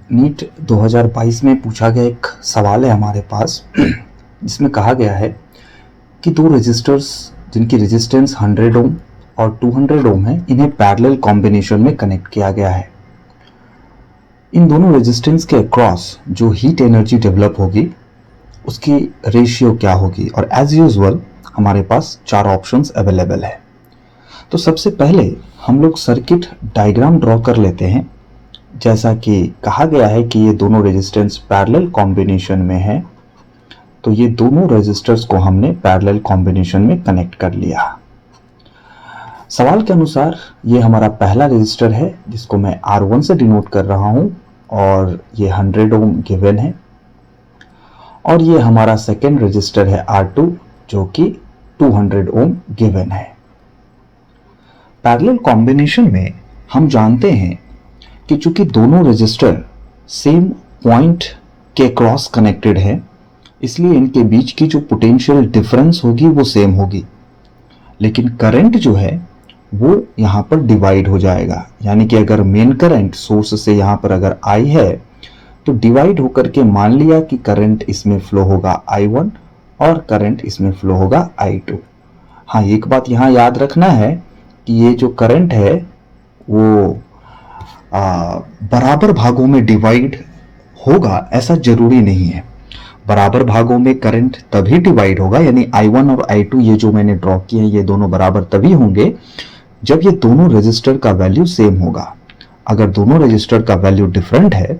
NEET 2022 में पूछा गया एक सवाल है हमारे पास जिसमें कहा गया है कि दो रेजिस्टर्स जिनकी रेजिस्टेंस 100 ओम और 200 ओम है, इन्हें पैरेलल कॉम्बिनेशन में कनेक्ट किया गया है। इन दोनों रेजिस्टेंस के अक्रॉस जो हीट एनर्जी डेवलप होगी उसकी रेशियो क्या होगी, और एज यूजुअल हमारे पास चार ऑप्शंस अवेलेबल है। तो सबसे पहले हम लोग सर्किट डायग्राम ड्रॉ कर लेते हैं। जैसा कि कहा गया है कि ये दोनों रेजिस्टेंस पैरेलल कॉम्बिनेशन में है, तो ये दोनों रेजिस्टर्स को हमने पैरेलल कॉम्बिनेशन में कनेक्ट कर लिया। सवाल के अनुसार ये हमारा पहला रेजिस्टर है जिसको मैं R1 से डिनोट कर रहा हूं और ये 100 ओम गिवन है, और ये हमारा सेकेंड रेजिस्टर है R2 जो कि 200 ओम गिवन है। पैरेलल कॉम्बिनेशन में हम जानते हैं कि चूंकि दोनों रेजिस्टर सेम पॉइंट के क्रॉस कनेक्टेड है, इसलिए इनके बीच की जो पोटेंशियल डिफरेंस होगी वो सेम होगी, लेकिन करंट जो है वो यहाँ पर डिवाइड हो जाएगा। यानी कि अगर मेन करंट सोर्स से यहाँ पर अगर I है तो डिवाइड होकर के मान लिया कि करंट इसमें फ्लो होगा I1 और करंट इसमें फ्लो होगा I2। हाँ, एक बात यहाँ याद रखना है कि ये जो करंट है वो बराबर भागों में डिवाइड होगा ऐसा जरूरी नहीं है। बराबर भागों में करंट तभी डिवाइड होगा, यानी I1 और I2 ये जो मैंने ड्रॉ किए हैं ये दोनों बराबर तभी होंगे जब ये दोनों रेजिस्टर का वैल्यू सेम होगा। अगर दोनों रेजिस्टर का वैल्यू डिफरेंट है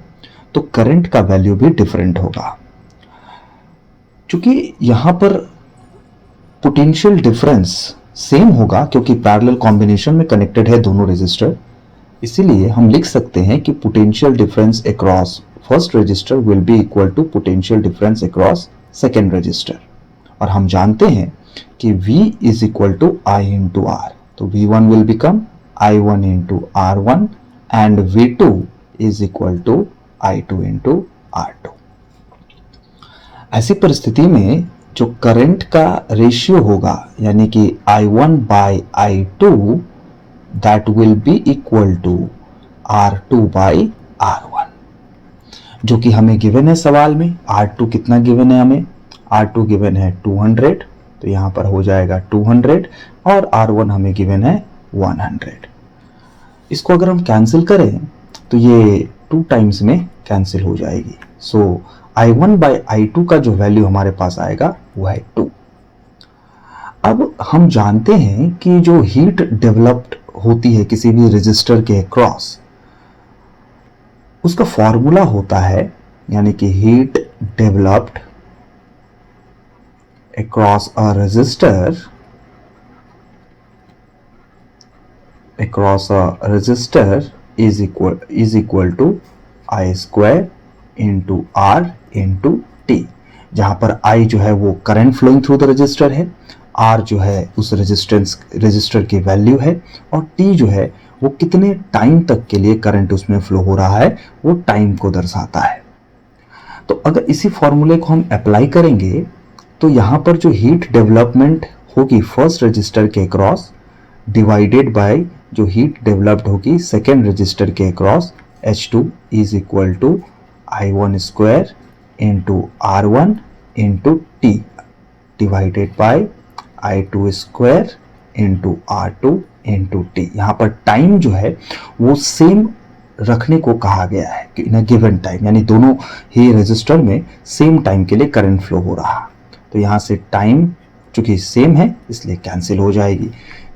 तो करंट का वैल्यू भी डिफरेंट होगा। चूंकि यहां पर पोटेंशियल डिफरेंस सेम होगा क्योंकि पैरेलल कॉम्बिनेशन में कनेक्टेड है दोनों रेजिस्टर, इसीलिए हम लिख सकते हैं कि potential difference across first resistor will be equal to potential difference across second resistor. और हम जानते हैं कि V is equal to I into R, तो V1 will become I1 into R1 and V2 is equal to I2 into R2। ऐसी परिस्थिति में जो करंट का रेशियो होगा यानी कि I1 by I2 that will be equal to R2 by R1, जो कि हमें गिवन है सवाल में। R2 कितना गिवन है हमें? R2 गिवन है 200, तो यहां पर हो जाएगा 200, और R1 हमें गिवन है 100। इसको अगर हम कैंसिल करें तो ये 2 टाइम्स में कैंसिल हो जाएगी। सो I1 बाय I2 का जो वैल्यू हमारे पास आएगा वो है 2। अब हम जानते हैं कि जो हीट डेवलप्ड होती है किसी भी रेजिस्टर के क्रॉस, उसका फॉर्मूला होता है, यानी कि heat developed across a resistor is equal to I square into R into T, जहां पर I जो है वो current flowing through the resistor है, R जो है उस रेजिस्टर की वैल्यू है, और T जो है वो कितने टाइम तक के लिए करंट उसमें फ्लो हो रहा है वो टाइम को दर्शाता है। तो अगर इसी फॉर्मूले को हम अप्लाई करेंगे तो यहां पर जो हीट डेवलपमेंट होगी फर्स्ट रजिस्टर के क्रॉस डिवाइडेड बाय जो हीट डेवलप्ड होगी सेकेंड रजिस्टर के across, H2 is equal to I1 square into R1 into T divided by I2 square into R2 into T। यहाँ पर टाइम जो है वो सेम रखने को कहा गया है कि इन अ गिवन टाइम, यानी दोनों ही रेजिस्टर में सेम टाइम के लिए करंट फ्लो हो रहा। तो यहाँ से टाइम चूंकि सेम है इसलिए कैंसिल हो जाएगी।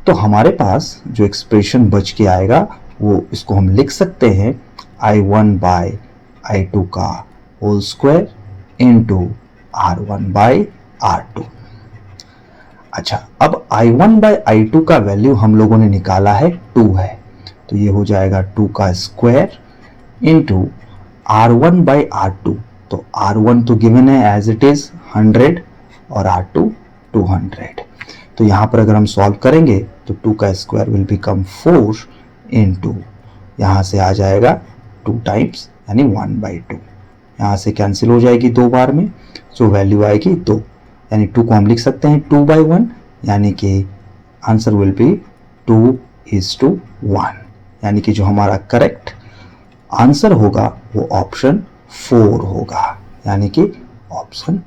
तो हमारे पास जो एक्सप्रेशन बच के आएगा वो इसको हम लिख सकते हैं I1 बाय I2 का whole square into R1 bye R2। अच्छा, अब I1 बाय I2 का वैल्यू हम लोगों ने निकाला है 2 है, तो ये हो जाएगा 2 का square into R1 bye R2, तो R1 तो गिवन है एज इट इज 100 और R2 200। तो यहां पर अगर हम सॉल्व करेंगे तो 2 का स्क्वायर विल बिकम 4 इंटू यहां से आ जाएगा 2 टाइम्स यानी 1/2, यहां से कैंसिल हो जाएगी 2 बार में, जो वैल्यू आएगी 2, यानी 2 को हम लिख सकते हैं 2/1, यानी कि आंसर विल बी 2:1, यानी कि जो हमारा करेक्ट आंसर होगा वो ऑप्शन 4 होगा, यानी कि ऑप्शन